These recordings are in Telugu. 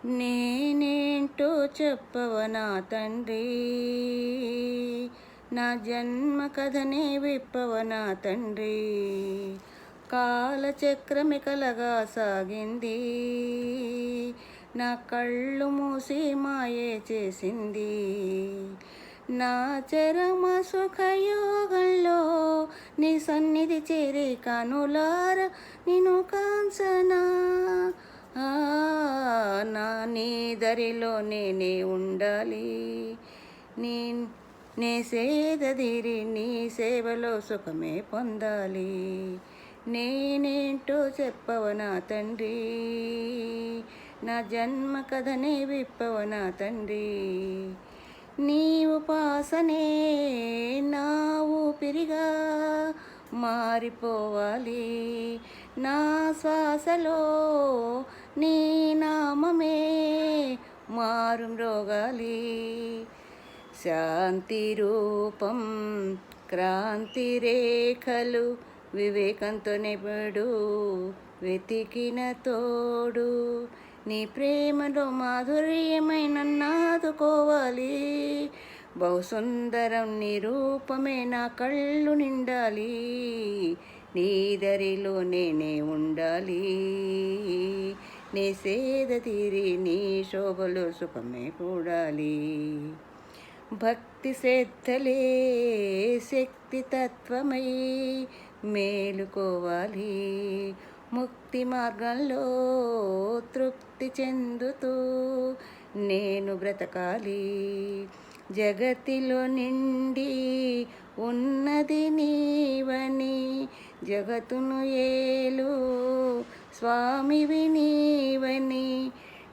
నేనేంటో చెప్పవ నా తండ్రి, నా జన్మ కథనే విప్పవ నా తండ్రి. కాలచక్రమి కలగా సాగింది, నా కళ్ళు మూసి మాయే చేసింది. నా చరమ సుఖయోగంలో నీ సన్నిధి చేరి కనులార నిన్ను కాంచనా. నా నీ దరిలో నేనే ఉండాలి, నే సేదదీరి నీ సేవలో సుఖమే పొందాలి. నేనేంటో చెప్పవ నా తండ్రి, నా జన్మ కథనే విప్పవ నా తండ్రి. నీ ఉపాసనే నా ఊపిరిగా మారిపోవాలి, నా శ్వాసలో నీ నామమే మారుమ్రోగాలి. శాంతి రూపం క్రాంతి రేఖలు వివేకంతో నెబడు వెతికిన తోడు. నీ ప్రేమలో మాధుర్యమైన నాదుకోవాలి, బహుసుందరం నీ రూపమే నా కళ్ళు నిండాలి. నీ దరిలో నేనే ఉండాలి, నీ సేద తీరి నీ శోభలో సుఖమే కూడాలి. భక్తి శ్రద్ధలే శక్తి తత్వమై మేలుకోవాలి, ముక్తి మార్గంలో తృప్తి చెందుతూ నేను బ్రతకాలి. జగతిలో నిండి ఉన్నది నీవని, జగతును ఏలు స్వామివి నీవని.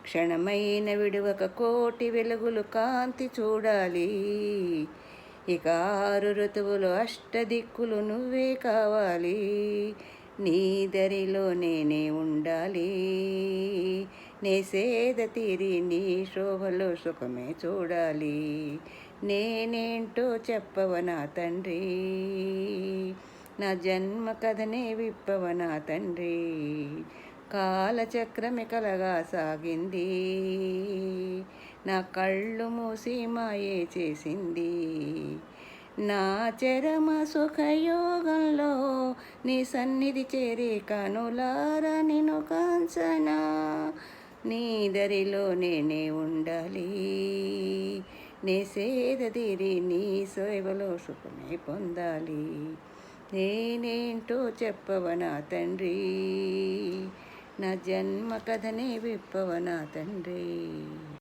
క్షణమైన విడువక కోటి వెలుగులు కాంతి చూడాలి, ఇక 6 ఋతువులు అష్టదిక్కులు నువ్వే కావాలి. నీ దరిలో నేనే ఉండాలి, నే సేద తీరి నీ శోభలో సుఖమే చూడాలి. నేనేంటో చెప్పవ నా తండ్రి, నా జన్మ కథనే విప్పవ నా తండ్రి. కాలచక్రమి కలగా సాగింది, నా కళ్ళు మూసి మాయే చేసింది. నా చరమ సుఖయోగంలో నీ సన్నిధి చేరి కనులార నిన్ను కాంచనా. నీ దరిలో నేనే ఉండాలి, నే సేదదీరి నీ సేవలో సుఖమే పొందాలి. నేనేంటో చెప్పవ నా తండ్రి, నా జన్మ కథనే విప్పవ నా తండ్రి.